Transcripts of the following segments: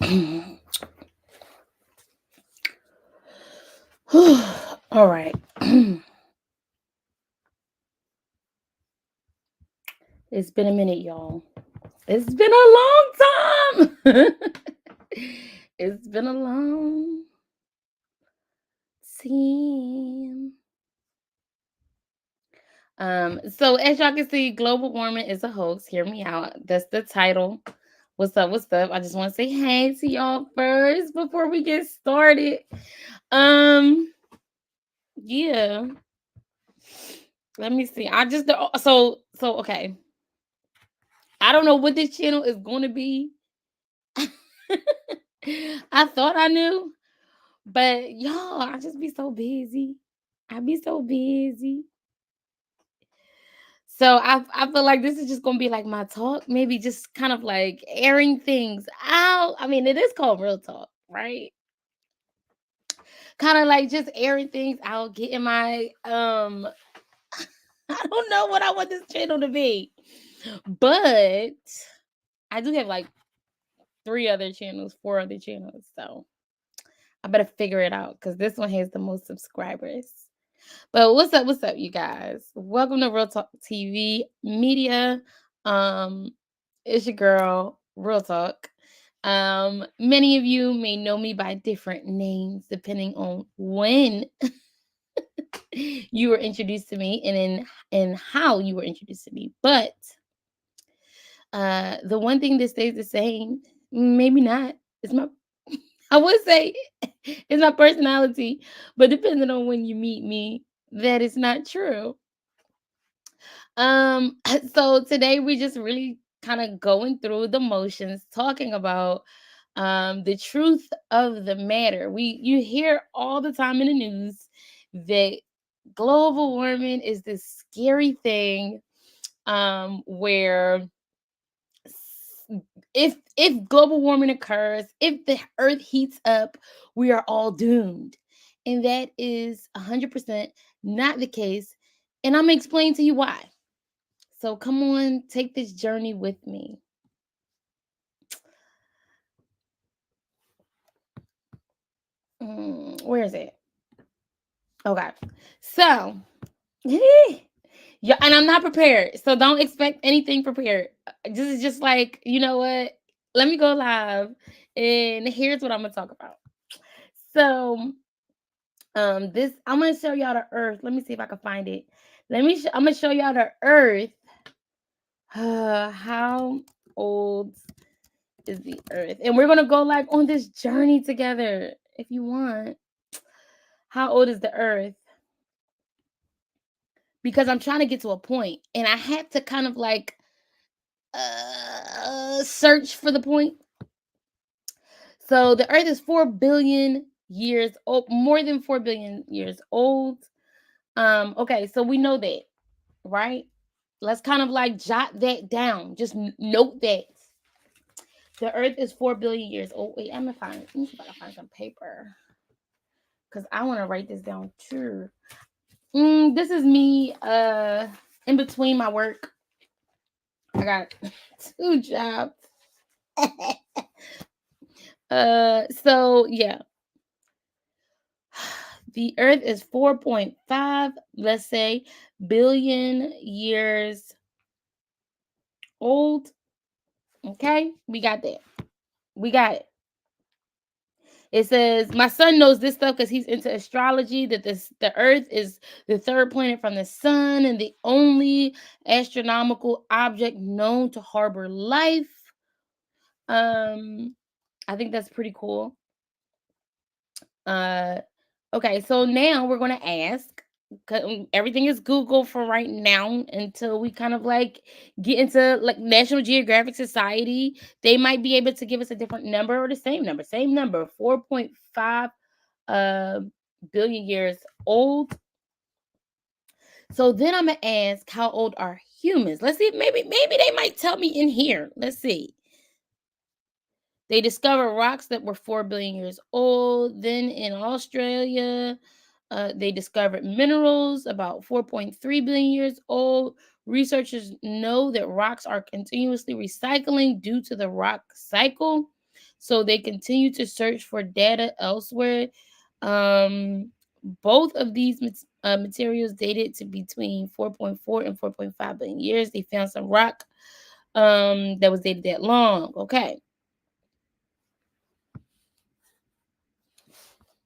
All right. It's been a minute, y'all. It's been a long time. It's been a long time. So as y'all can see, global warming is a hoax. Hear me out. That's the title. What's up? What's up? I just want to say hey to y'all first before we get started. Um, yeah. Let me see. I just so okay. I don't know what this channel is going to be. I thought I knew, but y'all, I just be so busy. I be so busy. So I feel like this is just gonna be like my talk, maybe just kind of like airing things out. I mean, it is called real talk, right? Kind of like just airing things out, getting my I don't know what I want this channel to be, but I do have like four other channels, so I better figure it out because this one has the most subscribers. But what's up, you guys? Welcome to Real Talk TV Media. Um, it's your girl, Real Talk. Many of you may know me by different names depending on when you were introduced to me and how you were introduced to me. But the one thing that stays the same, maybe not, is my I would say it's my personality, but depending on when you meet me, that is not true. So today we just really kind of going through the motions, talking about the truth of the matter. You hear all the time in the news that global warming is this scary thing where if global warming occurs, if the earth heats up, we are all doomed. And that is 100% not the case. And I'm going to explain to you why. So come on, take this journey with me. Where is it? Okay. So, yeah, and I'm not prepared. So don't expect anything prepared. This is just like, you know what? Let me go live and here's what I'm going to talk about. So, this I'm going to show y'all the earth. Let me see if I can find it. I'm going to show y'all the earth. How old is the earth? And we're going to go like on this journey together if you want. How old is the earth? Because I'm trying to get to a point and I had to kind of like search for the point. So the earth is 4 billion years old, more than 4 billion years old. Okay, so we know that, right? Let's kind of like jot that down. Just note that the earth is 4 billion years old. Wait, let me see if I can find some paper. Because I want to write this down too. This is me in between my work. I got 2 jobs. So yeah. The earth is 4.5, let's say, billion years old. Okay? We got that. We got it. It says my son knows this stuff because he's into astrology. That the Earth is the third planet from the sun and the only astronomical object known to harbor life. I think that's pretty cool. Okay, so now we're gonna ask. Everything is Google for right now until we kind of like get into like National Geographic Society. They might be able to give us a different number or the same number, 4.5 uh, billion years old. So then I'm gonna ask, how old are humans? Let's see. Maybe they might tell me in here. Let's see. They discovered rocks that were 4 billion years old. Then in Australia, they discovered minerals about 4.3 billion years old. Researchers know that rocks are continuously recycling due to the rock cycle. So they continue to search for data elsewhere. Um, Both of these materials dated to between 4.4 and 4.5 billion years. They found some rock that was dated that long. Okay.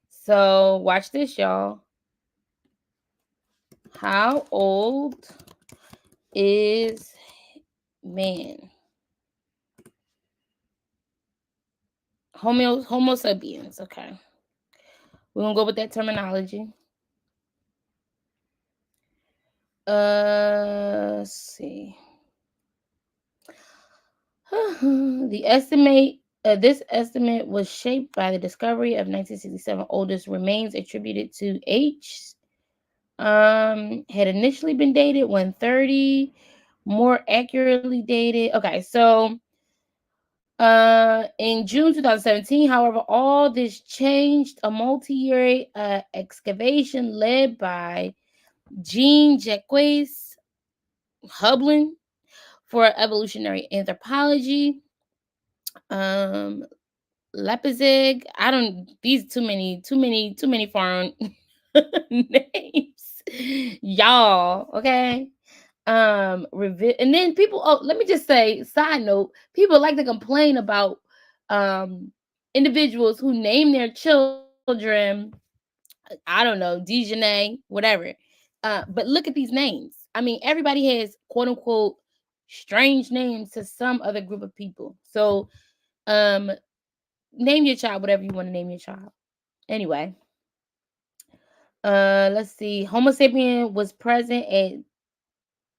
So watch this, y'all. How old is man? Homo sapiens. Okay. We're gonna go with that terminology. Let's see. The estimate This estimate was shaped by the discovery of 1967 oldest remains attributed to H. Had initially been dated 130, more accurately dated. Okay, so in June 2017, however, all this changed. A multi-year excavation led by Jean Jacques Hublin for evolutionary anthropology. Um, Leipzig. I don't. These too many foreign names, y'all. Okay. And then people. Oh, let me just say. Side note: people like to complain about individuals who name their children. I don't know, Dijonay, whatever. But look at these names. I mean, everybody has quote unquote strange names to some other group of people. So um name your child whatever you want to name your child. Anyway, let's see. Homo sapien was present at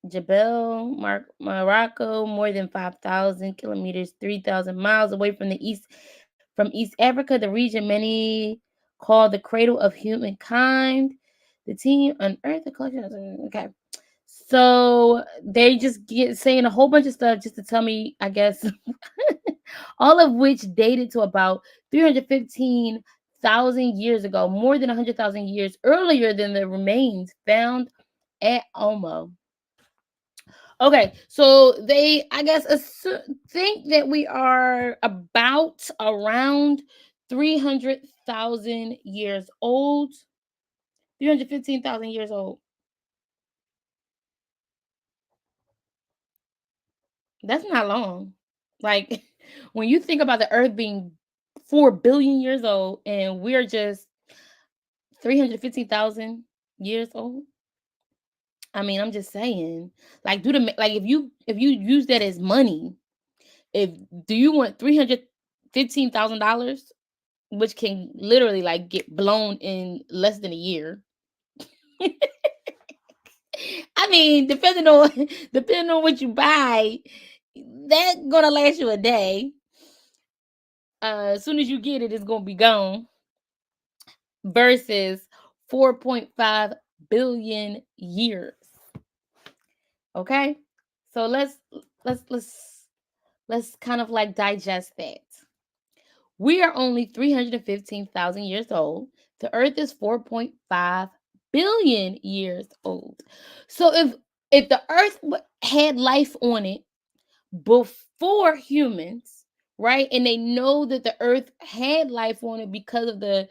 Jebel, Morocco, more than 5,000 kilometers, 3,000 miles away from East Africa, the region many call the cradle of humankind. The team unearthed the collection. Okay. So they just get saying a whole bunch of stuff just to tell me, I guess, all of which dated to about 315,000 years ago, more than 100,000 years earlier than the remains found at Omo. Okay, so they, I guess, think that we are about around 300,000 years old, 315,000 years old. That's not long. Like, when you think about the earth being 4 billion years old and we're just 350,000 years old. I mean, I'm just saying, like, like if you use that as money, if do you want $315,000, which can literally like get blown in less than a year? I mean, depending on depending on what you buy, that's gonna last you a day. As soon as you get it, it's gonna be gone. Versus 4.5 billion years. Okay, so let's kind of like digest that. We are only 315,000 years old. The earth is 4.5 billion years old. So if the earth had life on it before humans, right? And they know that the earth had life on it because of the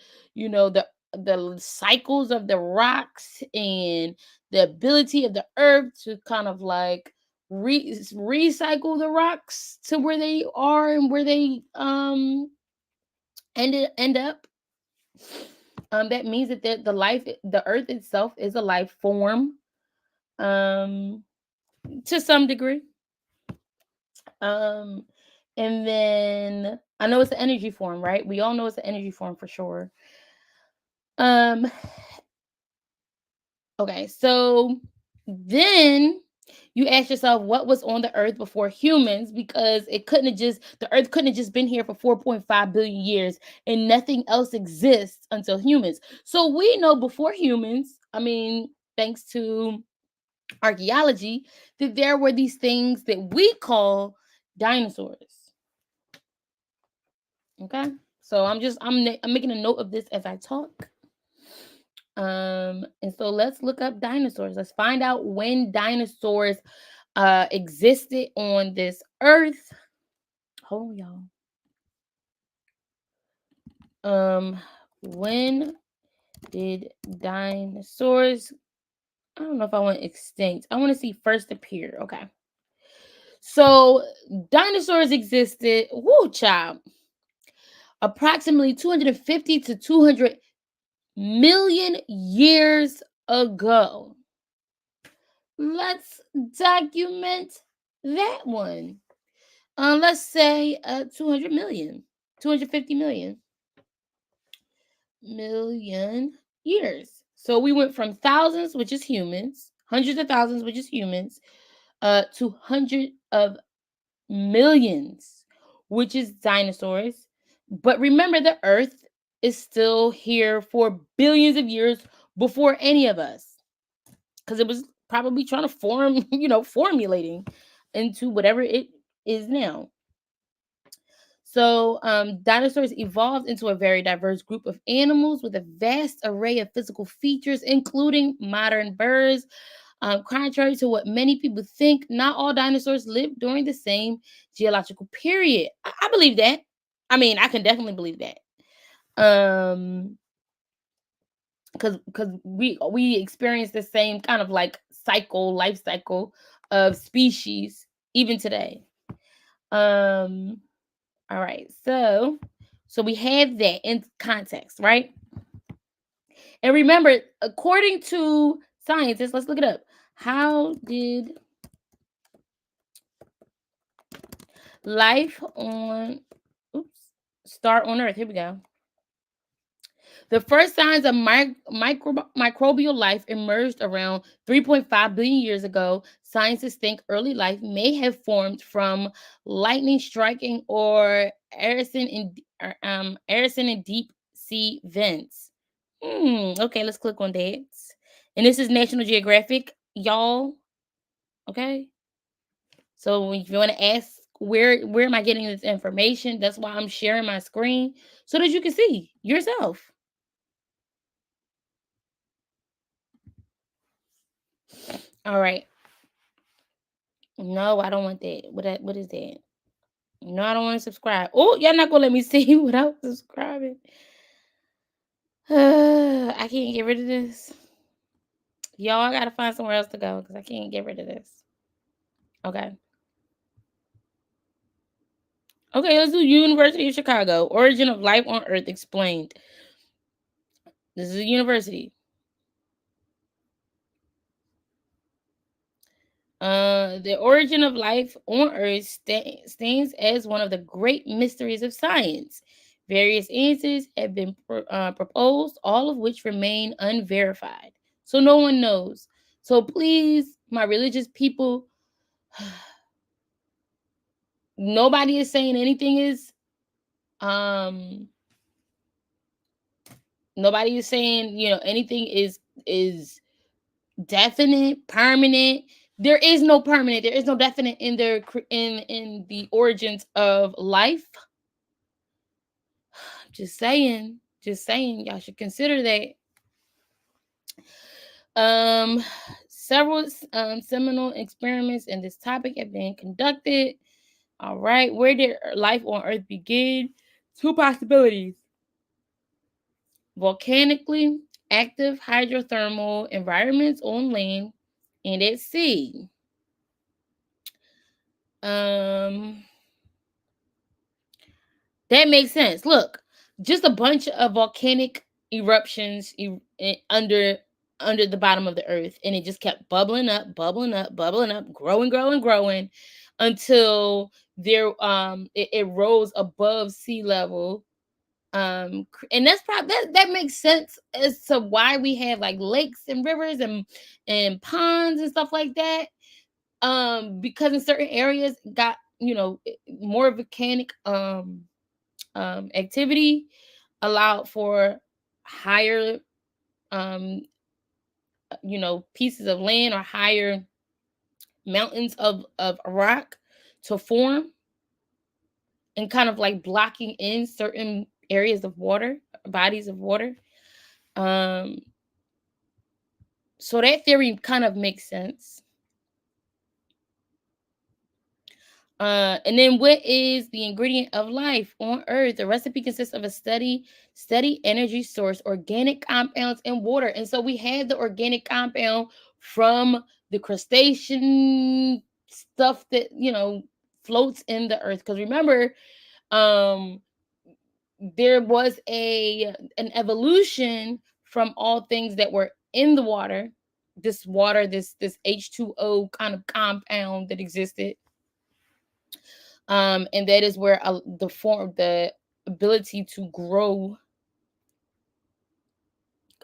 cycles of the rocks and the ability of the earth to kind of like recycle the rocks to where they are and where they end up. That means that the earth itself is a life form, um to some degree. um and then I know it's an energy form, right? We all know it's an energy form for sure. um okay, so then you ask yourself what was on the earth before humans, because the earth couldn't have just been here for 4.5 billion years and nothing else exists until humans. So we know before humans, I mean, thanks to archaeology, that there were these things that we call dinosaurs. Okay, so I'm making a note of this as I talk. And so let's look up dinosaurs. Let's find out when dinosaurs existed on this earth. Hold on, y'all. Um, when did dinosaurs? I don't know if I want extinct. I want to see first appear. Okay. So dinosaurs existed, whoo child, approximately 250 to 200 million years ago. Let's document that one. Let's say 200 million, 250 million years. So we went from thousands, which is humans, hundreds of thousands, which is humans, to hundreds of millions, which is dinosaurs. But remember, the Earth is still here for billions of years before any of us, because it was probably trying to form, formulating into whatever it is now. So, dinosaurs evolved into a very diverse group of animals with a vast array of physical features, including modern birds. Contrary to what many people think, not all dinosaurs lived during the same geological period. I believe that. I mean, I can definitely believe that. Because we experience the same kind of like life cycle of species even today. Um, all right, so we have that in context, right? And remember, according to scientists, let's look it up. How did life on oops start on Earth? Here we go. The first signs of microbial life emerged around 3.5 billion years ago. Scientists think early life may have formed from lightning striking or aerosol in deep sea vents. Okay, let's click on that. And this is National Geographic, y'all. Okay. So if you want to ask where am I getting this information, that's why I'm sharing my screen so that you can see yourself. All right. No, I don't want that. What is that? No, I don't want to subscribe. Oh, y'all not gonna let me see without subscribing. I can't get rid of this. Y'all, I gotta find somewhere else to go because I can't get rid of this. Okay. Okay, let's do University of Chicago. Origin of life on Earth explained. This is a university. The origin of life on Earth stands as one of the great mysteries of science. Various answers have been proposed, all of which remain unverified. So no one knows. So please, my religious people, nobody is saying anything is um nobody is saying, anything is definite, permanent. There is no permanent. There is no definite in their in the origins of life. Just saying. Just saying. Y'all should consider that. Um, several seminal experiments in this topic have been conducted. All right, where did life on Earth begin? Two possibilities: volcanically active hydrothermal environments on land and at sea. Um, that makes sense. Look, just a bunch of volcanic eruptions under the bottom of the earth, and it just kept bubbling up, bubbling up, bubbling up, growing, growing, growing, until it rose above sea level. And that's probably that makes sense as to why we have like lakes and rivers and ponds and stuff like that. Because in certain areas got more volcanic activity allowed for higher um pieces of land or higher mountains of rock to form, and kind of like blocking in certain areas of water, bodies of water. um so that theory kind of makes sense. And then what is the ingredient of life on Earth? The recipe consists of a steady energy source, organic compounds, and water. And so we have the organic compound from the crustacean stuff that floats in the earth. Because remember, um, there was an evolution from all things that were in the water. This water, this H2O kind of compound that existed, and that is where the ability to grow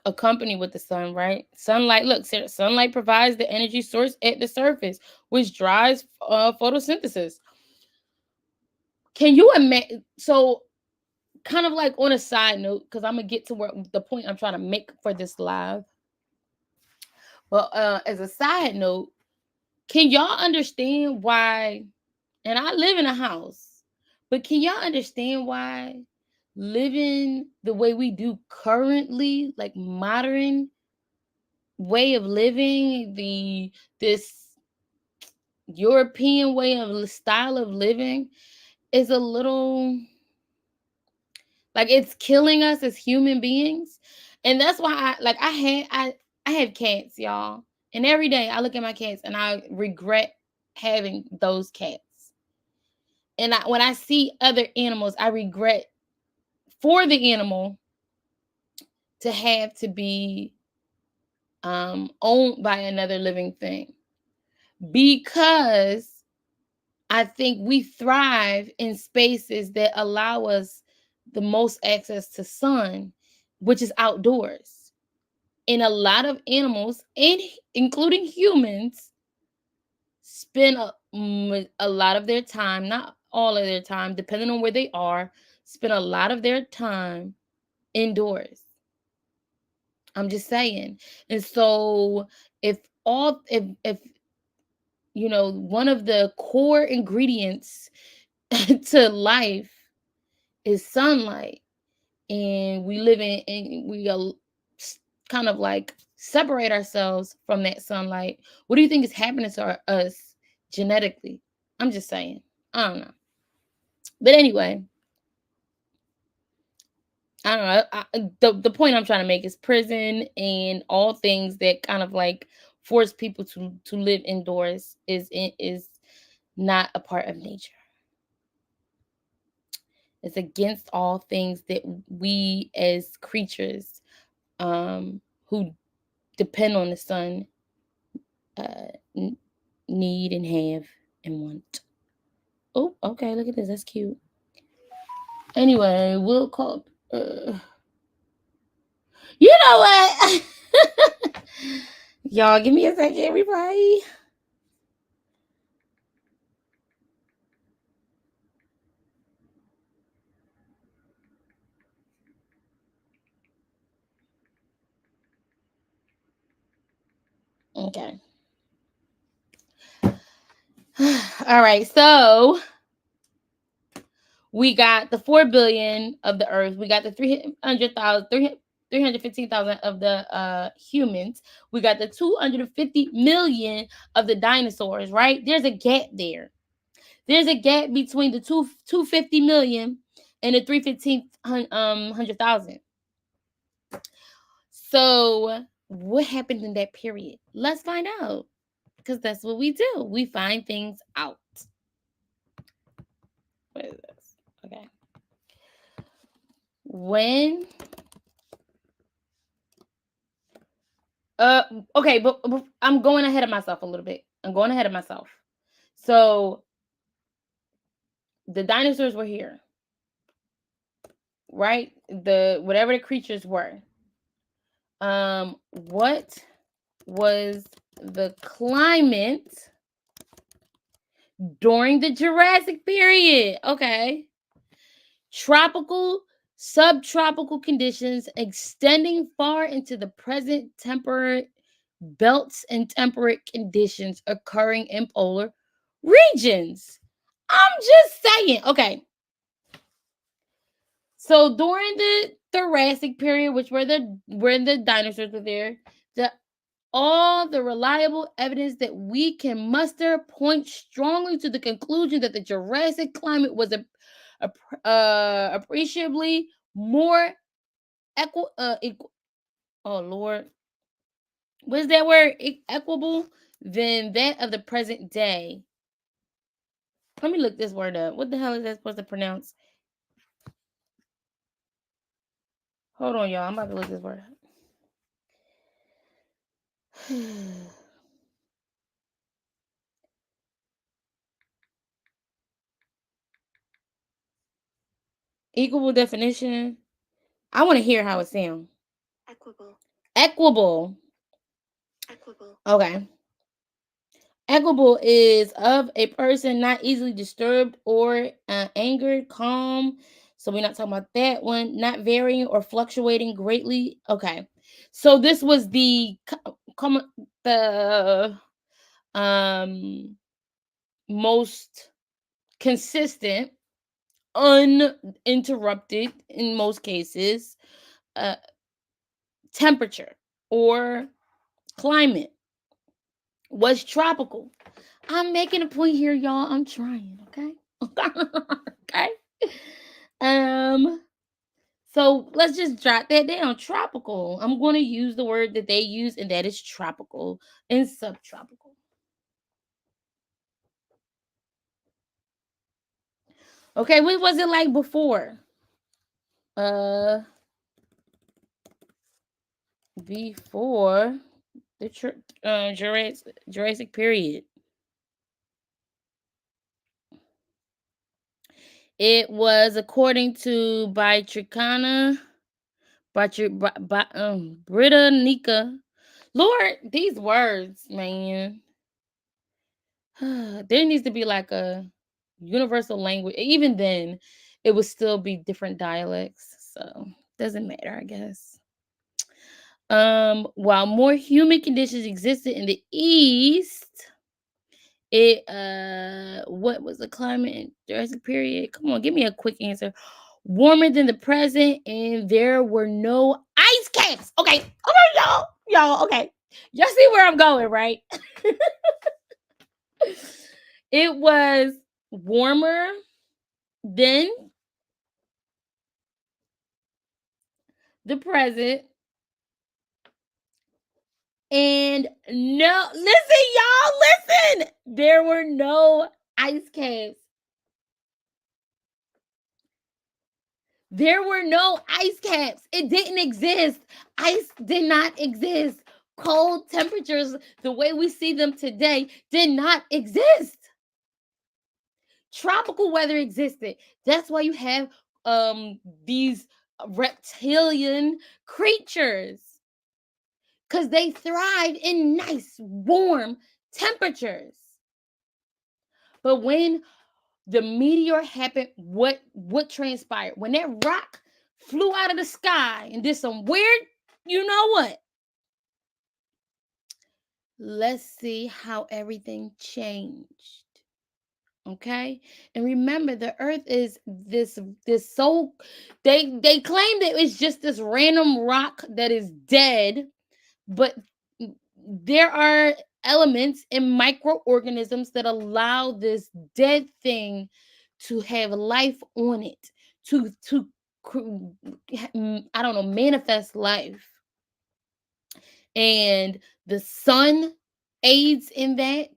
accompany with the sun, right? Sunlight, look, sunlight provides the energy source at the surface, which drives photosynthesis. Can you imagine? So, kind of like on a side note, because I'm gonna get to where the point I'm trying to make for this live. But as a side note, can y'all understand why? And I live in a house, but can y'all understand why living the way we do currently, like modern way of living, this European way of style of living, is a little like it's killing us as human beings? And that's why I have cats, y'all. And every day I look at my cats and I regret having those cats. And when I see other animals, I regret for the animal to have to be owned by another living thing, because I think we thrive in spaces that allow us the most access to sun, which is outdoors. And a lot of animals, and including humans, spend a lot of their time, not all of their time, depending on where they are, spend a lot of their time indoors. I'm just saying. And so if one of the core ingredients to life is sunlight, and we live and we kind of like separate ourselves from that sunlight, what do you think is happening to us genetically? I'm just saying. I don't know. But anyway, I don't know. The point I'm trying to make is prison and all things that kind of like force people to live indoors is not a part of nature. It's against all things that we as creatures, who depend on the sun, uh, need and have and want. Oh, okay. Look at this. That's cute. Anyway, we'll call. You know what? Y'all, give me a second, everybody. Okay. All right. So we got the 4 billion of the earth. We got the 315,000 of the humans. We got the 250 million of the dinosaurs, right? There's a gap there. There's a gap between the 250 million and the 315,000. So what happened in that period? Let's find out, because that's what we do. We find things out. What is this? Okay. When okay, but I'm going ahead of myself a little bit. I'm going ahead of myself. So the dinosaurs were here, right? The whatever the creatures were. What was the climate during the Jurassic period? Okay. Tropical, subtropical conditions extending far into the present, temperate belts and temperate conditions occurring in polar regions. I'm just saying. Okay. So during the Jurassic period, which where the dinosaurs were there, the All the reliable evidence that we can muster points strongly to the conclusion that the Jurassic climate was appreciably more oh Lord, what is that word? Equable than that of the present day. Let me look this word up. What the hell is that supposed to pronounce? Hold on, y'all. I'm about to look this word up. Equable definition. I want to hear how it sounds. Equable. Equable. Equable. Okay. Equable is of a person not easily disturbed or angered, calm. So we're not talking about that one. Not varying or fluctuating greatly. Okay. So this was the most consistent, uninterrupted in most cases, uh, temperature or climate was tropical. I'm making a point here, y'all. I'm trying, okay? Okay. Um, so let's just jot that down. Tropical. I'm going to use the word that they use, and that is tropical and subtropical. Okay, what was it like before? Uh, before the Jurassic period. It was according to Britannica. Lord, these words, man. There needs to be like a universal language. Even then, it would still be different dialects. So doesn't matter, I guess. While more humid conditions existed in the east, what was the climate in Jurassic period? Come on, give me a quick answer. Warmer than the present, and there were no ice caps. Okay, y'all. Okay, y'all see where I'm going, right? It was warmer than the present, and no, listen, y'all, listen. There were no ice caps. There were no ice caps. It didn't exist. Ice did not exist. Cold temperatures, the way we see them today, did not exist. Tropical weather existed. That's why you have these reptilian creatures, because they thrive in nice warm temperatures. But when the meteor happened, what transpired? When that rock flew out of the sky and did some weird, you know what? Let's see how everything changed. Okay? And remember, the earth is this so they claim that it's just this random rock that is dead, but there are elements and microorganisms that allow this dead thing to have life on it, to I don't know, manifest life. And the sun aids in that,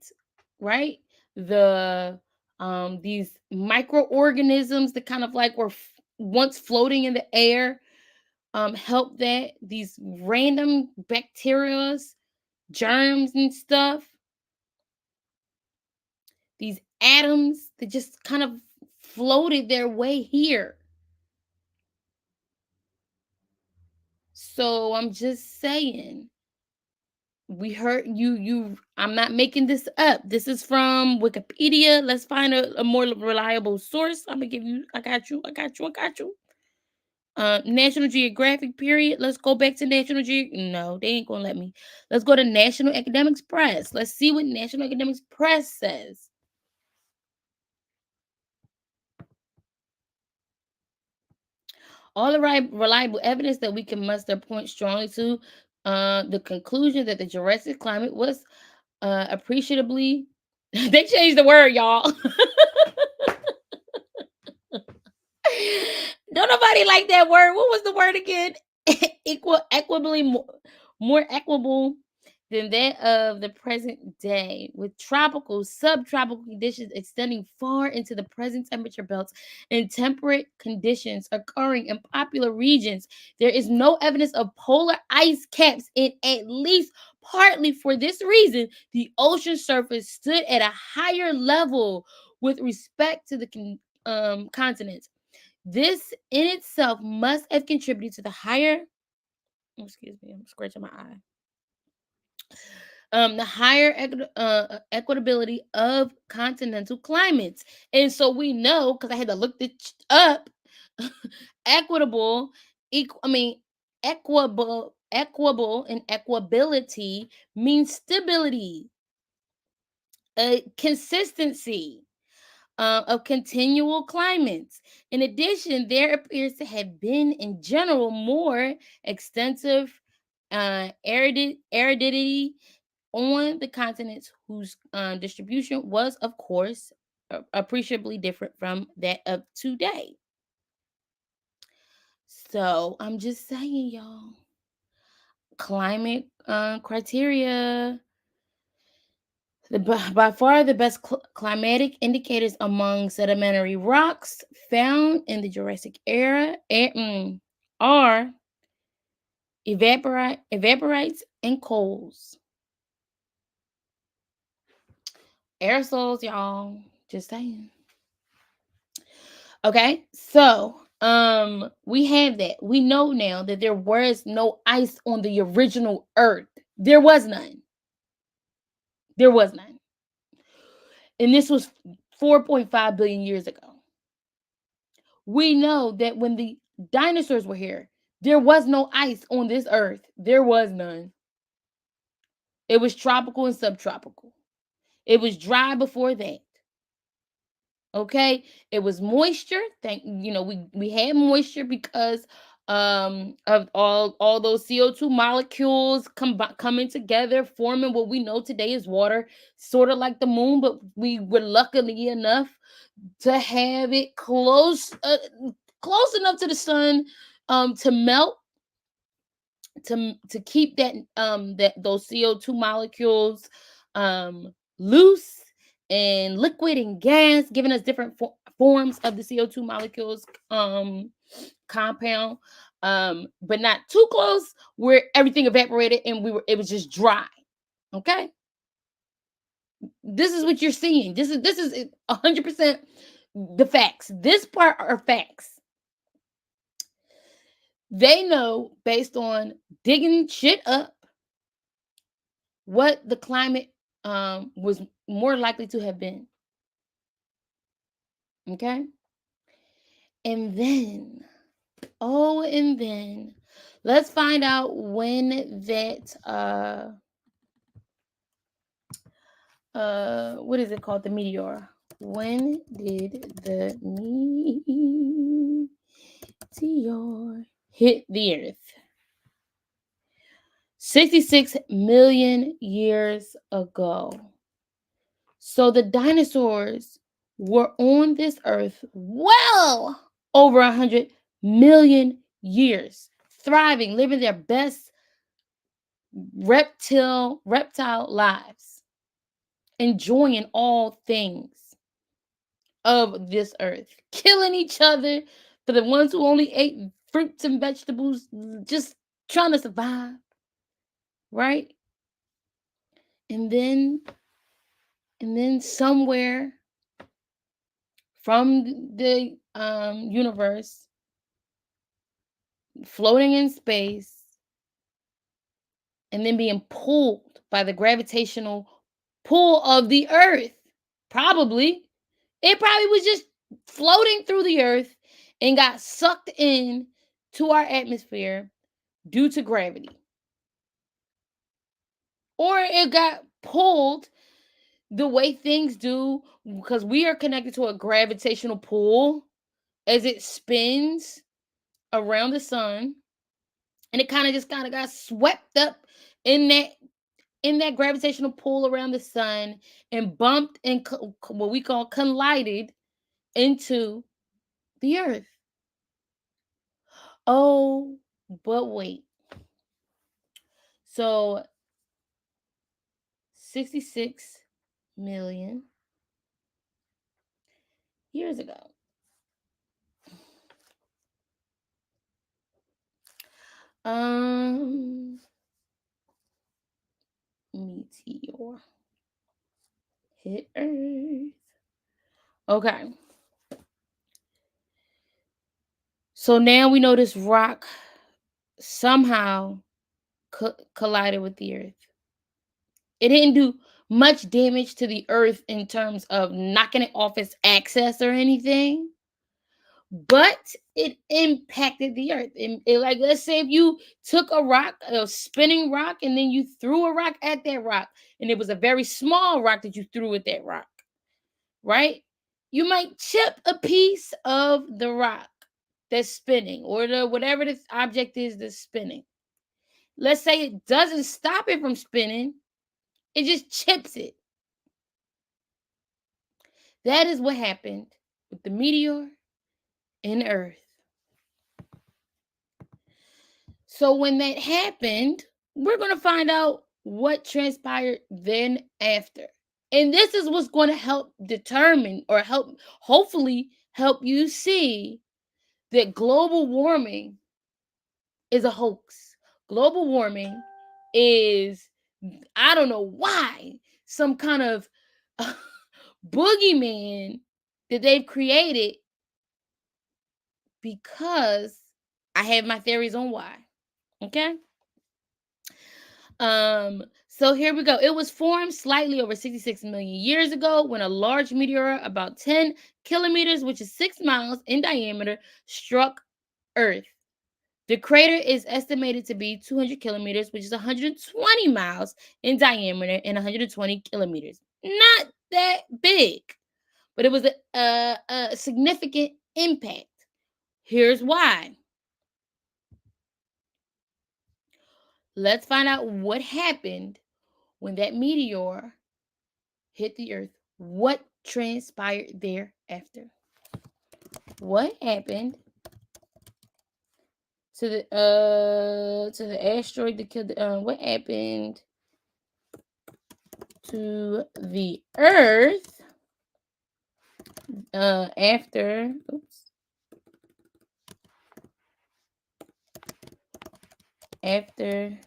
right? The These microorganisms that kind of like were once floating in the air help that. These random bacteria, germs and stuff, these atoms that just kind of floated their way here. So I'm just saying, we heard you I'm not making this up. This is from Wikipedia. Let's find a more reliable source. I'm gonna give you, I got you. National Geographic period. Let's go back to National No, they ain't gonna let me. Let's go to National Academics Press. Let's see what National Academics Press says. All the right reliable evidence that we can muster points strongly to The conclusion that the Jurassic climate was appreciably they changed the word, y'all. Don't nobody like that word. What was the word again? Equably more equable than that of the present day, with tropical, subtropical conditions extending far into the present temperature belts and temperate conditions occurring in popular regions. There is no evidence of polar ice caps, and at least partly for this reason, the ocean surface stood at a higher level with respect to the continents. This in itself must have contributed to the higher, excuse me, I'm scratching my eye. The higher equitability of continental climates. And so we know, because I had to look this up, equitable, I mean, equable and equability means stability, consistency, of continual climates. In addition, there appears to have been, in general, more extensive aridity on the continents whose distribution was, of course, appreciably different from that of today. So I'm just saying, y'all, climate criteria. By far the best climatic indicators among sedimentary rocks found in the Jurassic era are evaporites and coals. Aerosols, y'all. Just saying. Okay, so we have that. We know now that there was no ice on the original Earth. There was none. There was none. And this was 4.5 billion years ago. We know that when the dinosaurs were here, there was no ice on this earth. There was none. It was tropical and subtropical. It was dry before that. Okay, it was moisture. We had moisture because of all those CO2 molecules coming together, forming what we know today is water, sort of like the moon, but we were luckily enough to have it close enough to the sun to melt, to keep that those CO2 molecules loose and liquid and gas, giving us different forms of the CO2 molecules compound, but not too close where everything evaporated and it was just dry. Okay, this is what you're seeing. This is 100% the facts. This part are facts. They know, based on digging shit up, what the climate was more likely to have been. Okay? And then, and then let's find out when that what is it called? The meteor. When did the meteor hit the earth? 66 million years ago. So the dinosaurs were on this earth well over 100 million years, thriving, living their best reptile lives, enjoying all things of this earth, killing each other for the ones who only ate fruits and vegetables, just trying to survive, right? And then somewhere from the universe, floating in space, and then being pulled by the gravitational pull of the earth. Probably. It probably was just floating through the earth and got sucked in to our atmosphere due to gravity. Or it got pulled the way things do, because we are connected to a gravitational pull as it spins around the sun. and it kind of got swept up in that gravitational pull around the sun and bumped and what we call collided into the earth. Oh, but wait. So 66 million years ago. Um Meteor hit Earth. Okay. So now we know this rock somehow collided with the earth. It didn't do much damage to the earth in terms of knocking it off its axis or anything, but it impacted the earth. Like, let's say if you took a rock, a spinning rock, and then you threw a rock at that rock, and it was a very small rock that you threw at that rock, right? You might chip a piece of the rock that's spinning, or the whatever this object is that's spinning. Let's say it doesn't stop it from spinning, it just chips it. That is what happened with the meteor and Earth. So when that happened, we're going to find out what transpired then after. And this is what's going to help determine, or help, hopefully help you see that global warming is a hoax. Global warming is, I don't know why, some kind of boogeyman that they've created, because I have my theories on why. Okay? So here we go. It was formed slightly over 66 million years ago when a large meteor about 10 kilometers, which is 6 miles in diameter, struck Earth. The crater is estimated to be 200 kilometers, which is 120 miles in diameter and 120 kilometers. Not that big, but it was a significant impact. Here's why. Let's find out what happened when that meteor hit the earth. What transpired thereafter? What happened to the asteroid that killed what happened to the earth after after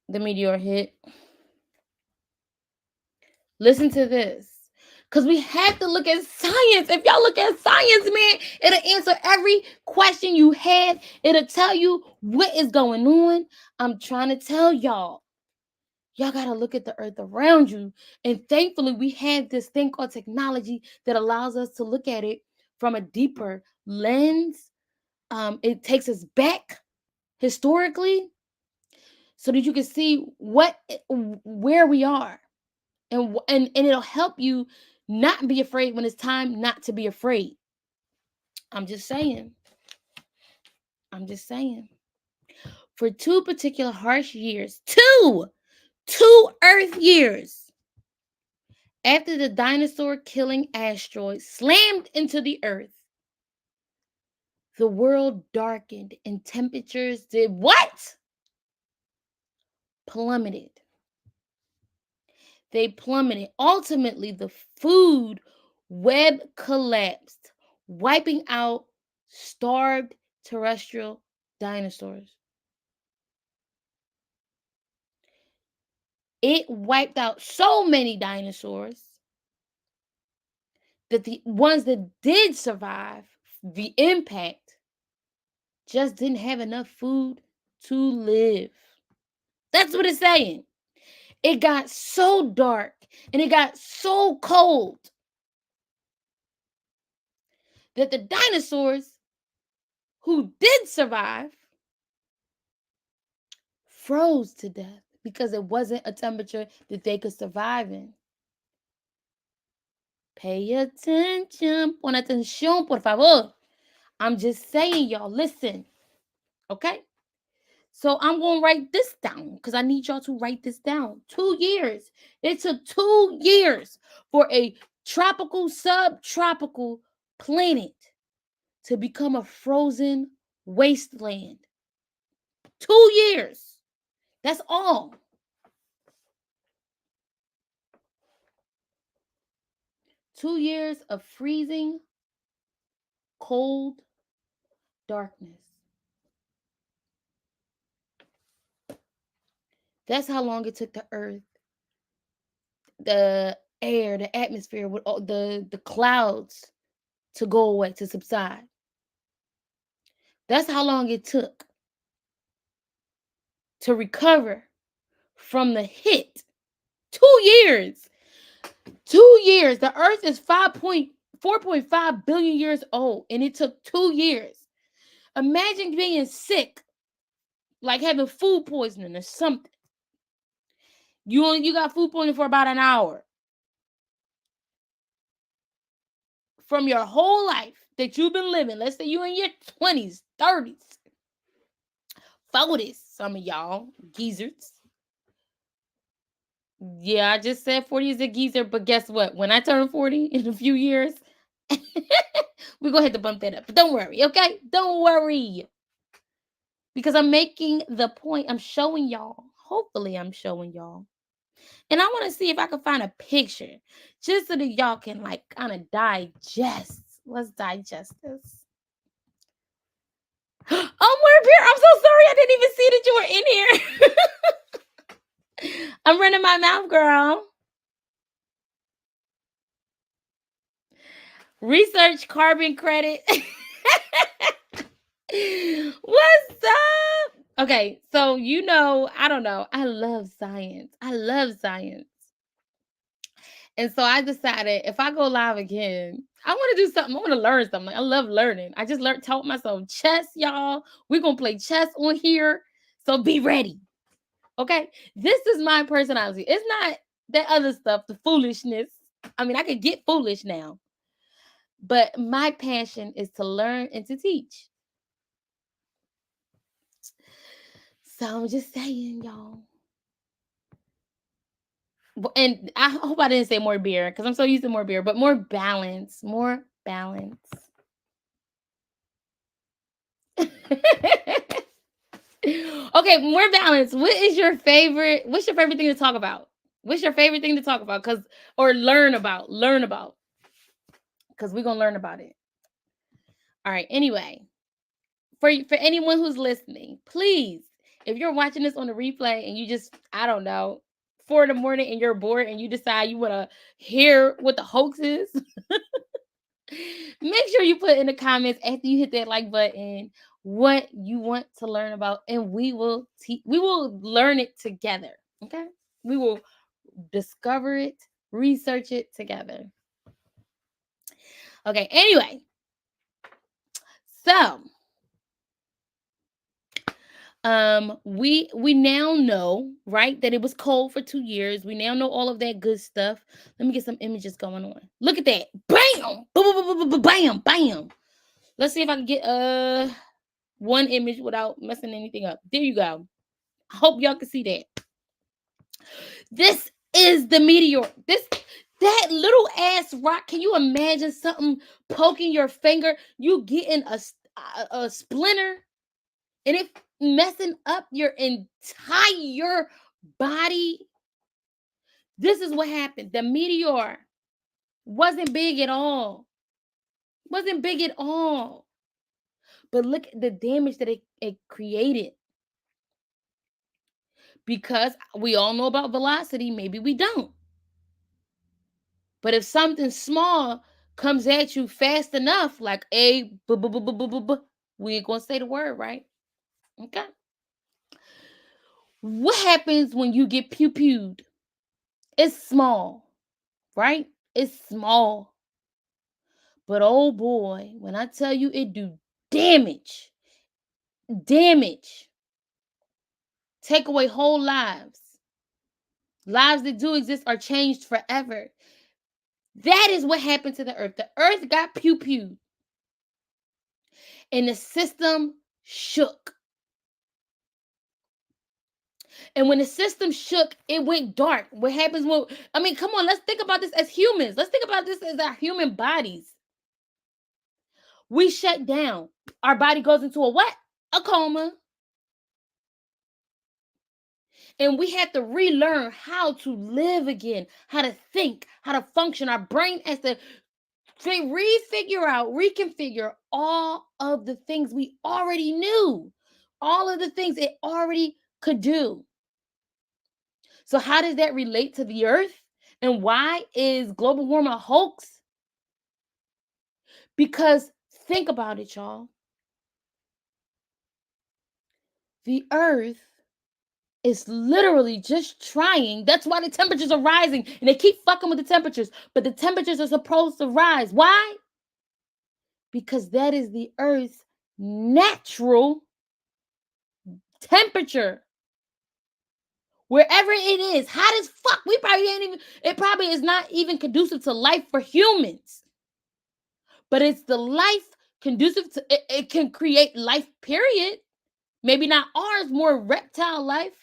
the meteor hit? Listen to this. Because we have to look at science. If y'all look at science, man, it'll answer every question you have. It'll tell you what is going on. I'm trying to tell y'all. Y'all got to look at the earth around you. And thankfully, we have this thing called technology that allows us to look at it from a deeper lens. It takes us back historically so that you can see where we are. And it'll help you not be afraid when it's time not to be afraid. I'm just saying. I'm just saying. For two particular harsh years, two Earth years after the dinosaur killing asteroid slammed into the Earth, the world darkened and temperatures did what? Plummeted. They plummeted. Ultimately, the food web collapsed, wiping out starved terrestrial dinosaurs. It wiped out so many dinosaurs that the ones that did survive the impact just didn't have enough food to live. That's what it's saying. It got so dark and it got so cold that the dinosaurs who did survive froze to death because it wasn't a temperature that they could survive in. Pay attention, pon atención, por favor. I'm just saying, y'all, listen, okay? So I'm going to write this down because I need y'all to write this down. 2 years. It took 2 years for a tropical, subtropical planet to become a frozen wasteland. 2 years. That's all. 2 years of freezing, cold darkness. That's how long it took the earth, the air, the atmosphere, with all the clouds to go away, to subside. That's how long it took to recover from the hit. 2 years. 2 years. The earth is 4.5 billion years old, and it took 2 years. Imagine being sick, like having food poisoning or something. You got food poisoning for about an hour. From your whole life that you've been living, let's say you in your 20s, 30s, 40s, some of y'all geezers. Yeah, I just said 40 is a geezer, but guess what? When I turn 40 in a few years, we're going to have to bump that up. But don't worry, okay? Don't worry. Because I'm making the point. I'm showing y'all. Hopefully, I'm showing y'all. And I want to see if I can find a picture just so that y'all can, like, kind of digest. Let's digest this. Oh, we're here. I'm so sorry. I didn't even see that you were in here. I'm running my mouth, girl. Research carbon credit. What's up? Okay, so I don't know. I love science. I love science. And so I decided if I go live again, I want to do something. I want to learn something. I love learning. I just taught myself chess, y'all. We're going to play chess on here. So be ready. Okay? This is my personality. It's not that other stuff, the foolishness. I mean, I could get foolish now. But my passion is to learn and to teach. So I'm just saying, y'all. And I hope I didn't say more beer because I'm so used to more beer, but more balance. More balance. Okay, more balance. What's your favorite thing to talk about? What's your favorite thing to talk about? Or learn about. Learn about. Because we're gonna learn about it. All right. Anyway, for anyone who's listening, please, if you're watching this on the replay and you just, I don't know, 4 in the morning and you're bored and you decide you want to hear what the hoax is, make sure you put in the comments after you hit that like button what you want to learn about, and we will learn it together. Okay, we will discover it, research it together. Okay, anyway, so we now know, right, that it was cold for 2 years. We now know all of that good stuff. Let me get some images going on. Look at that. Bam, bam, bam. Let's see if I can get one image without messing anything up. There you go. I hope y'all can see that. This is the meteor. That little ass rock. Can you imagine something poking your finger? You getting a splinter, and it messing up your entire body. This is what happened. The meteor wasn't big at all. Wasn't big at all. But look at the damage that it created. Because we all know about velocity, maybe we don't. But if something small comes at you fast enough, like we ain't gonna say the word, right? Okay. What happens when you get pew-pewed? It's small, right? It's small. But oh boy, when I tell you it do damage, take away whole lives. Lives that do exist are changed forever. That is what happened to the earth. The earth got pew-pewed. and the system shook. And when the system shook, it went dark. What happens when, I mean, come on, let's think about this as humans. Let's think about this as our human bodies. We shut down. Our body goes into a what? A coma. And we have to relearn how to live again, how to think, how to function. Our brain has to refigure out, reconfigure all of the things we already knew, all of the things it already could do. So, how does that relate to the earth? And why is global warming a hoax? Because think about it, y'all. The earth is literally just trying. That's why the temperatures are rising and they keep fucking with the temperatures. But the temperatures are supposed to rise. Why? Because that is the earth's natural temperature. Wherever it is, hot as fuck. We probably ain't even, it probably is not even conducive to life for humans. But it's the life conducive to it can create life, period. Maybe not ours, more reptile life.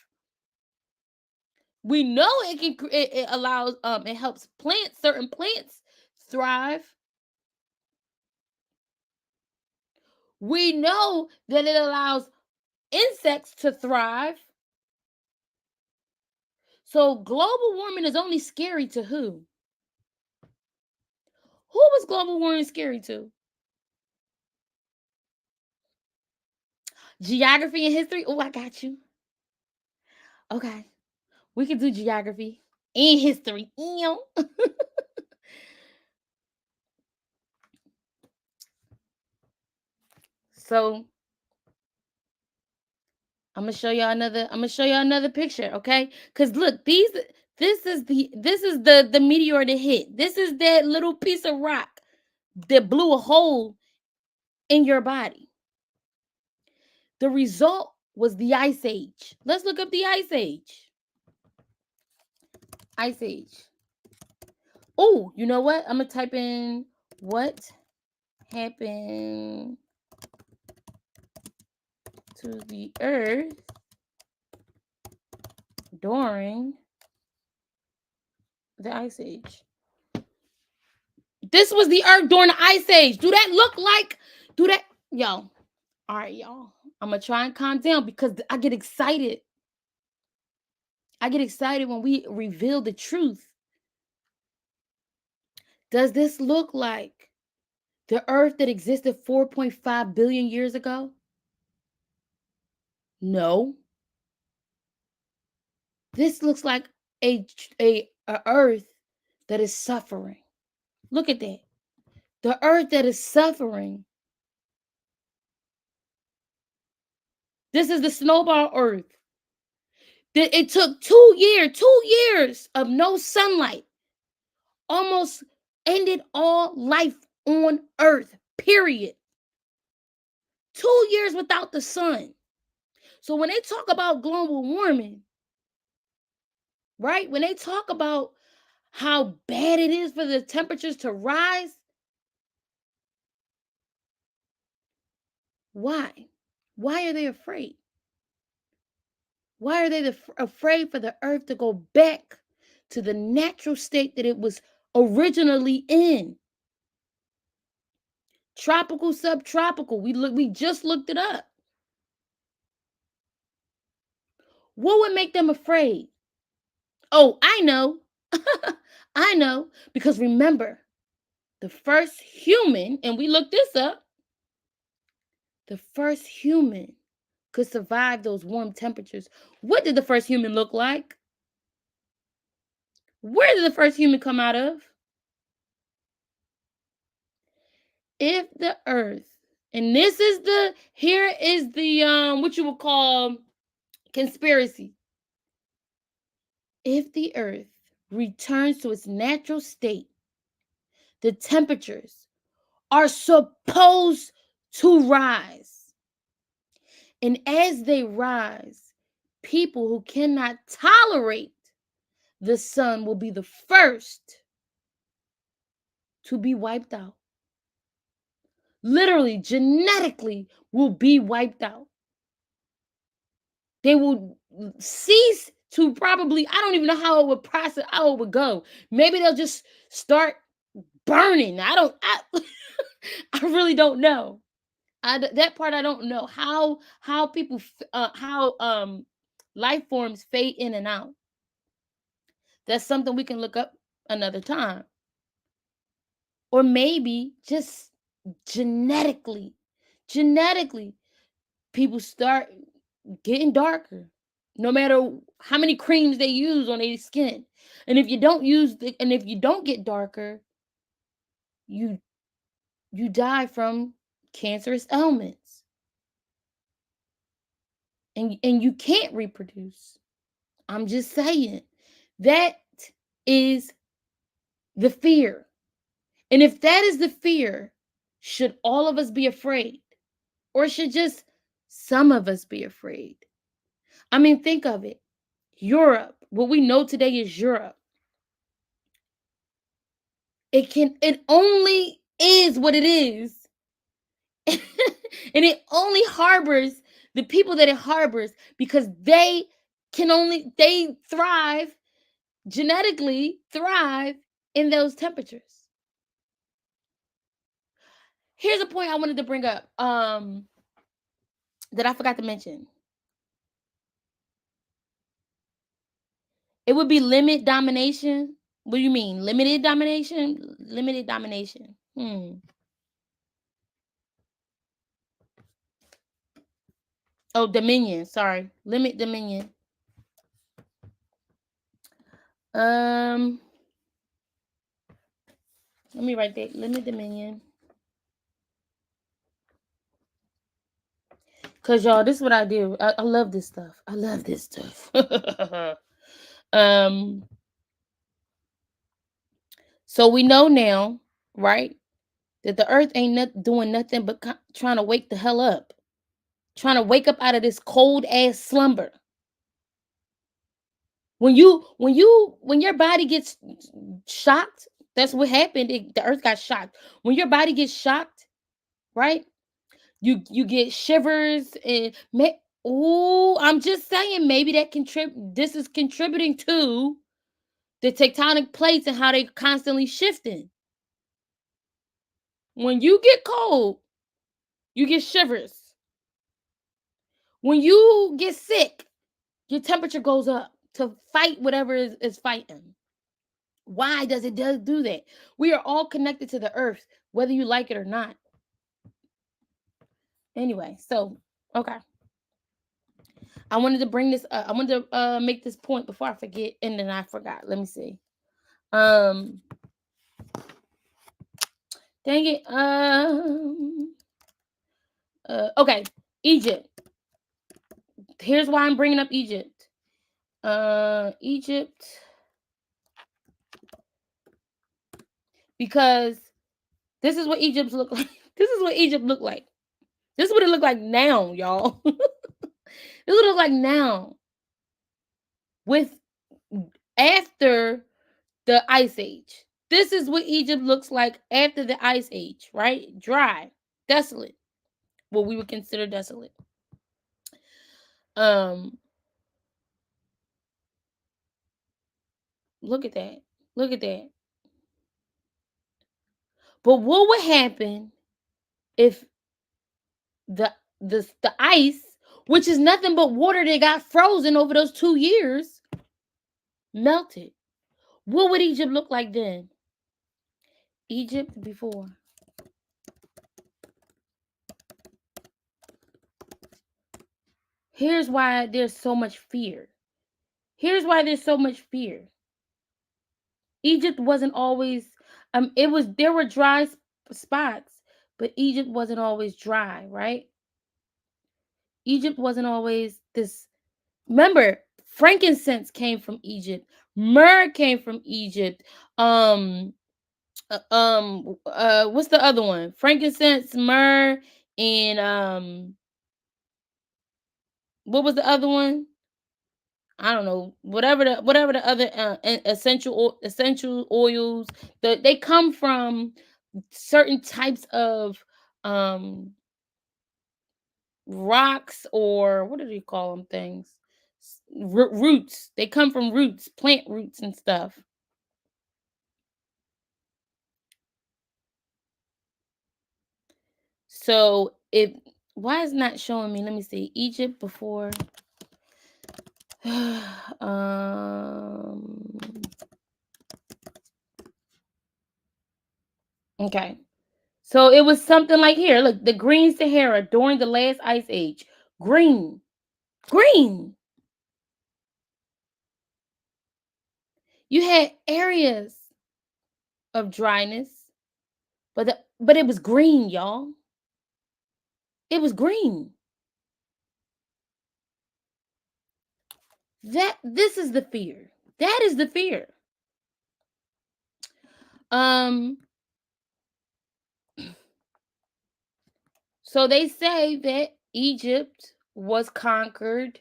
We know it can it allows it helps plants, certain plants thrive. We know that it allows insects to thrive. So global warming is only scary to who? Who was global warming scary to? Geography and history? Oh, I got you. Okay. We can do geography and history. So I'm gonna show y'all another picture, okay? Because look, this is the meteor that hit. This is that little piece of rock that blew a hole in your body. The result was the ice age. Let's look up the ice age. Ice age. Oh, you know what? I'm gonna type in what happened to the earth during the ice age. This was the earth during the ice age. Do that look like, do that, yo? All right, y'all. I'm gonna try and calm down because I get excited. I get excited when we reveal the truth. Does this look like the earth that existed 4.5 billion years ago? No. This looks like a earth that is suffering. Look at that. The earth that is suffering. This is the snowball earth. It took 2 years of no sunlight. Almost ended all life on earth. Period. 2 years without the sun. So when they talk about global warming, right? When they talk about how bad it is for the temperatures to rise, why? Why are they afraid? Why are they afraid for the earth to go back to the natural state that it was originally in? Tropical, subtropical. We just looked it up. What would make them afraid? Oh, I know. I know. Because remember, the first human, and we looked this up, the first human could survive those warm temperatures. What did the first human look like? Where did the first human come out of? If the earth, and this is the, here is the what you would call conspiracy. If the earth returns to its natural state, the temperatures are supposed to rise. And as they rise, people who cannot tolerate the sun will be the first to be wiped out. literally genetically will be wiped out. They will cease to probably, I don't even know how it would process, how it would go. Maybe they'll just start burning. I really don't know. That part I don't know how people how life forms fade in and out. That's something we can look up another time. Or maybe just genetically, genetically, people start getting darker, no matter how many creams they use on their skin. And if you don't and if you don't get darker, you you die from cancerous ailments, and you can't reproduce. I'm just saying that is the fear. And if that is the fear, should all of us be afraid? Or should just some of us be afraid? I mean, think of it. Europe, what we know today is Europe. It only is what it is. And it only harbors the people that it harbors because they thrive, genetically thrive in those temperatures. Here's a point I wanted to bring up that I forgot to mention. It would be limit domination. What do you mean? Limited domination? Limited domination. Oh, dominion. Sorry. Limit dominion. Um, Let me write that. Limit dominion. Cause y'all, this is what I do. I love this stuff. I love this stuff. um, so we know now, right, that the earth ain't doing nothing but trying to wake the hell up, trying to wake up out of this cold ass slumber. When your body gets shocked, that's what happened. The earth got shocked. When your body gets shocked, right? You get shivers and oh, I'm just saying maybe that this is contributing to the tectonic plates and how they constantly shifting. When you get cold, you get shivers. When you get sick, your temperature goes up to fight whatever is fighting. Why does it do that? We are all connected to the earth, whether you like it or not. Anyway, so okay. I wanted to bring this up. I wanted to make this point before I forget, and then I forgot. Let me see. Dang it. Okay. Egypt. Here's why I'm bringing up Egypt. Egypt, because this is what Egypt look like. This is what Egypt looked like. This is what it look like now, y'all. This is what it look like now. With after the ice age. This is what Egypt looks like after the ice age, right? Dry, desolate. What we would consider desolate. Look at that. Look at that. But what would happen if the ice, which is nothing but water that got frozen over those 2 years, melted? What would Egypt look like then? Egypt before. Here's why there's so much fear. Here's why there's so much fear. Egypt wasn't always there were dry spots, but Egypt wasn't always dry, right? Egypt wasn't always this. Remember, frankincense came from Egypt. Myrrh came from Egypt. What's the other one? Frankincense, myrrh, and what was the other one? I don't know. Whatever the other essential oils. They come from certain types of um rocks, or what do you call them things? Roots. They come from roots, plant roots and stuff. So it why is not showing me? Let me see. Egypt before. um. Okay. So it was something like here. Look, the Green Sahara during the last ice age. Green, green. You had areas of dryness, but it was green, y'all. It was green. This is the fear. That is the fear. Um. So they say that Egypt was conquered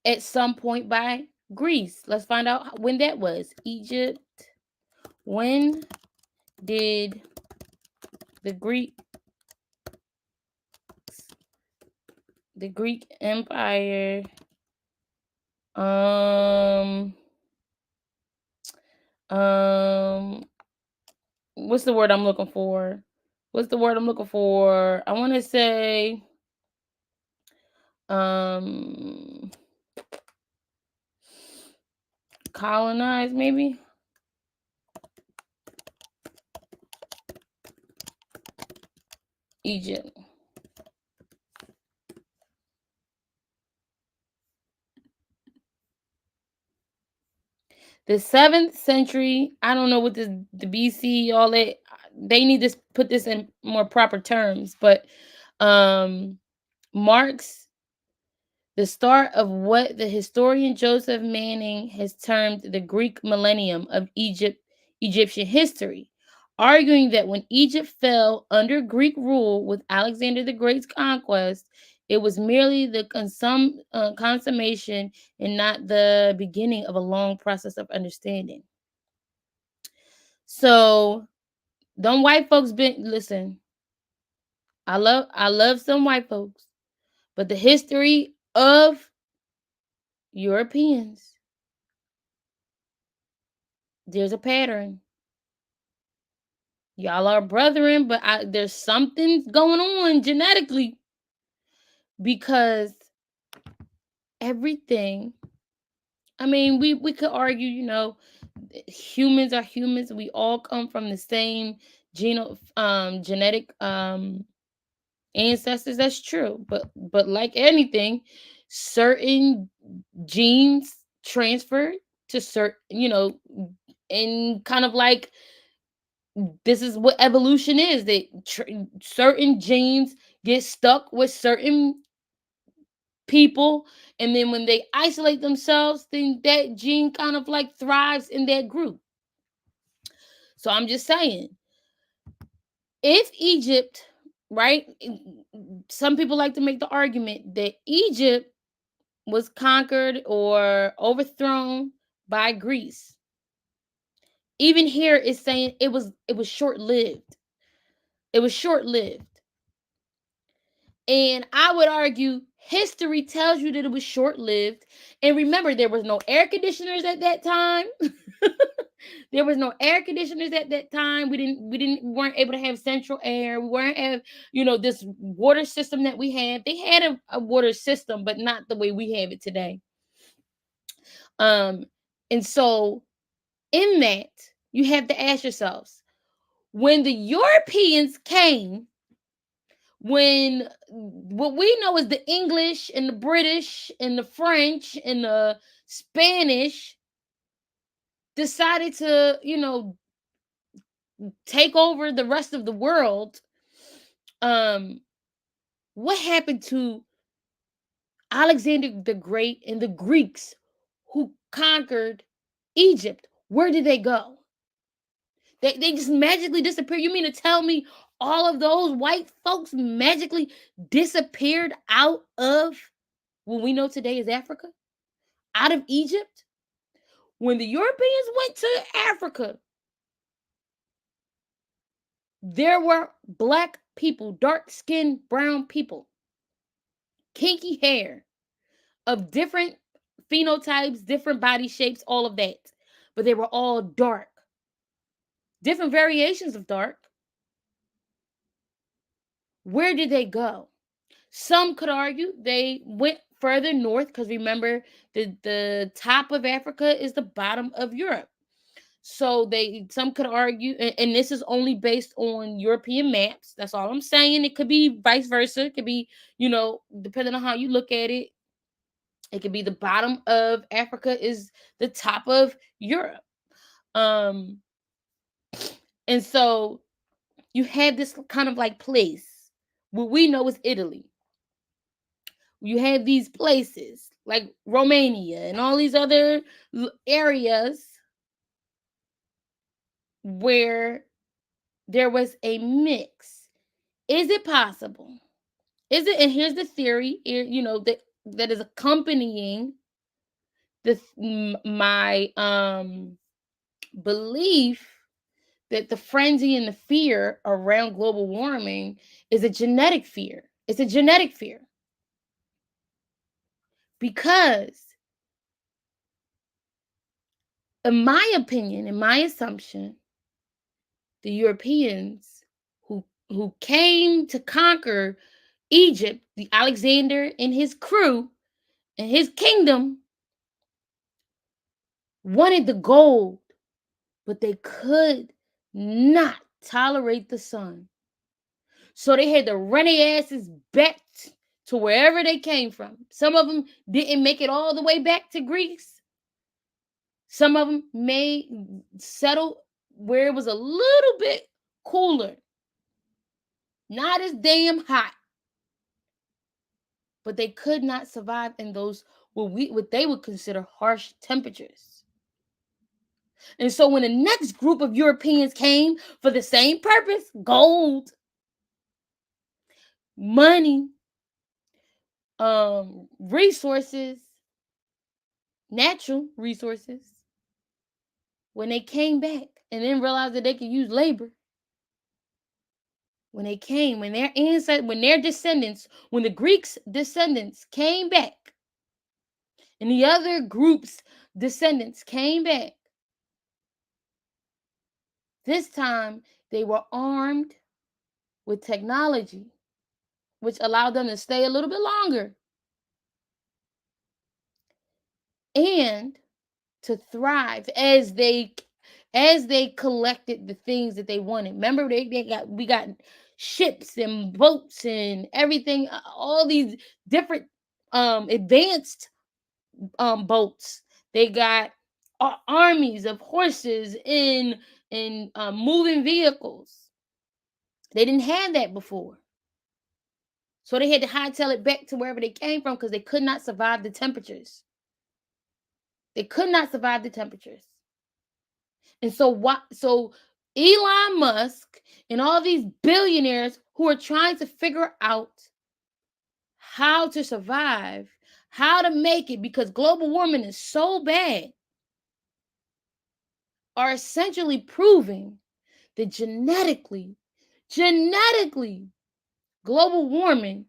at some point by Greece. Let's find out when that was. Egypt. When did the Greek the Greek Empire um um what's the word I'm looking for? What's the word I'm looking for? I want to say um colonize maybe? Egypt. The 7th century, I don't know what the BC, all that, they need to put this in more proper terms, but um marks the start of what the historian Joseph Manning has termed the Greek millennium of Egyptian history, arguing that when Egypt fell under Greek rule with Alexander the Great's conquest, it was merely the consummation and not the beginning of a long process of understanding. So, them white folks been listen. I love some white folks, but the history of Europeans, there's a pattern. Y'all are brethren, but there's something going on genetically, because everything. I mean, we could argue, humans are humans. We all come from the same genetic ancestors. That's true, but like anything, certain genes transfer to certain, and kind of like this is what evolution is, that certain genes get stuck with certain people, and then when they isolate themselves, then that gene kind of like thrives in that group. So I'm just saying, if Egypt, right, some people like to make the argument that Egypt was conquered or overthrown by Greece. Even here is saying it was short-lived. It was short-lived. And I would argue history tells you that it was short-lived. And remember, there was no air conditioners at that time. There was no air conditioners at that time. We weren't able to have central air. We weren't have, this water system that we have. They had a water system, but not the way we have it today. Um, and so in that, you have to ask yourselves, when the Europeans came, when what we know is the English and the British and the French and the Spanish decided to, take over the rest of the world, um, what happened to Alexander the Great and the Greeks who conquered Egypt? Where did they go? They just magically disappeared. You mean to tell me all of those white folks magically disappeared out of what we know today as Africa? Out of Egypt? When the Europeans went to Africa, there were black people, dark skinned brown people, kinky hair of different phenotypes, different body shapes, all of that. But they were all dark, different variations of dark. Where did they go? Some could argue they went further north because remember, the top of Africa is the bottom of Europe. So they some could argue, and this is only based on European maps. That's all I'm saying. It could be vice versa. It could be, depending on how you look at it, it could be the bottom of Africa is the top of Europe. Um, and so you had this kind of like place, what we know is Italy. You had these places like Romania and all these other areas where there was a mix. Is it possible? Is it? And here's the theory, that is accompanying my belief that the frenzy and the fear around global warming is a genetic fear. It's a genetic fear because, in my opinion, in my assumption, the Europeans who came to conquer Egypt, the Alexander and his crew and his kingdom, wanted the gold, but they could not tolerate the sun. So they had to run their asses back to wherever they came from. Some of them didn't make it all the way back to Greece. Some of them may settle where it was a little bit cooler, not as damn hot, but they could not survive in those what they would consider harsh temperatures. And so when the next group of Europeans came for the same purpose, gold, money, resources, natural resources, when they came back and then realized that they could use labor, when their descendants, when the Greeks' descendants came back and the other group's descendants came back, this time they were armed with technology, which allowed them to stay a little bit longer and to thrive as they collected the things that they wanted. Remember, we got ships and boats and everything, all these different advanced boats. They got armies of horses in moving vehicles. They didn't have that before. So they had to hightail it back to wherever they came from because they could not survive the temperatures. They could not survive the temperatures. And so Elon Musk and all these billionaires who are trying to figure out how to survive, how to make it because global warming is so bad, are essentially proving that genetically, global warming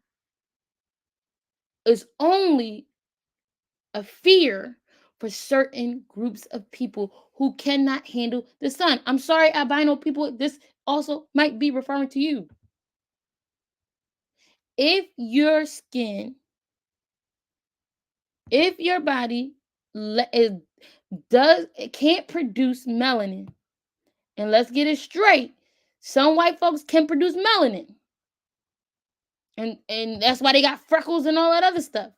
is only a fear for certain groups of people who cannot handle the sun. I'm sorry, albino people, this also might be referring to you. If your skin, if your body it can't produce melanin, and let's get it straight, some white folks can produce melanin, and that's why they got freckles and all that other stuff.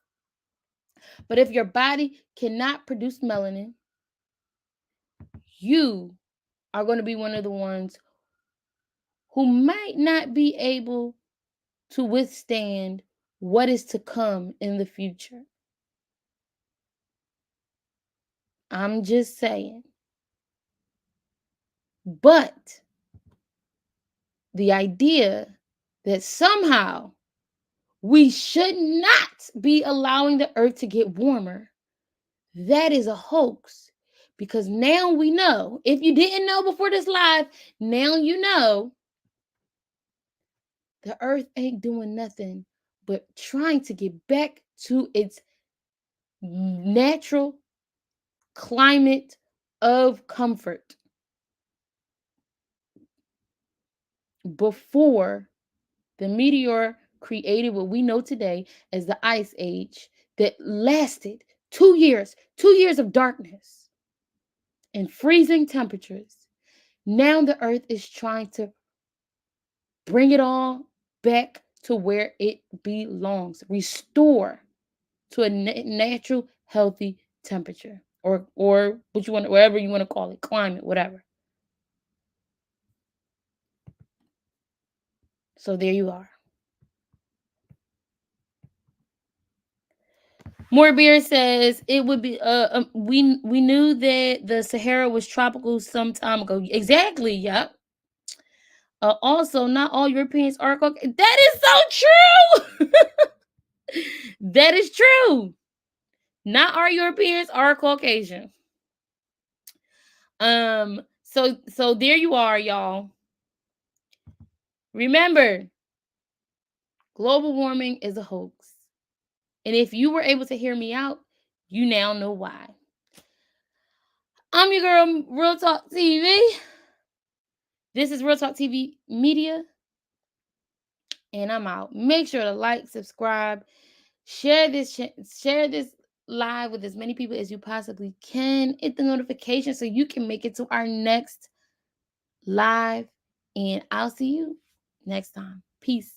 But if your body cannot produce melanin, you are going to be one of the ones who might not be able to withstand what is to come in the future. I'm just saying. But the idea that somehow we should not be allowing the earth to get warmer, that is a hoax. Because now we know, if you didn't know before this live, now you know The earth ain't doing nothing but trying to get back to its natural climate of comfort before the meteor created what we know today as the ice age that lasted 2 years, 2 years of darkness and freezing temperatures. Now the earth is trying to bring it all back to where it belongs, restore to a natural, healthy temperature, or what you want, whatever you want to call it, climate, whatever. So there you are. More Beer says it would be we knew that the Sahara was tropical some time ago. Exactly. Yep. Also, not all Europeans are Caucasian. That is so true. That is true. Not all Europeans are Caucasian. So there you are, y'all. Remember, global warming is a hoax. And if you were able to hear me out, you now know why. I'm your girl, Real Talk TV. This is Real Talk TV Media. And I'm out. Make sure to like, subscribe, share this live with as many people as you possibly can. Hit the notification so you can make it to our next live. And I'll see you next time. Peace.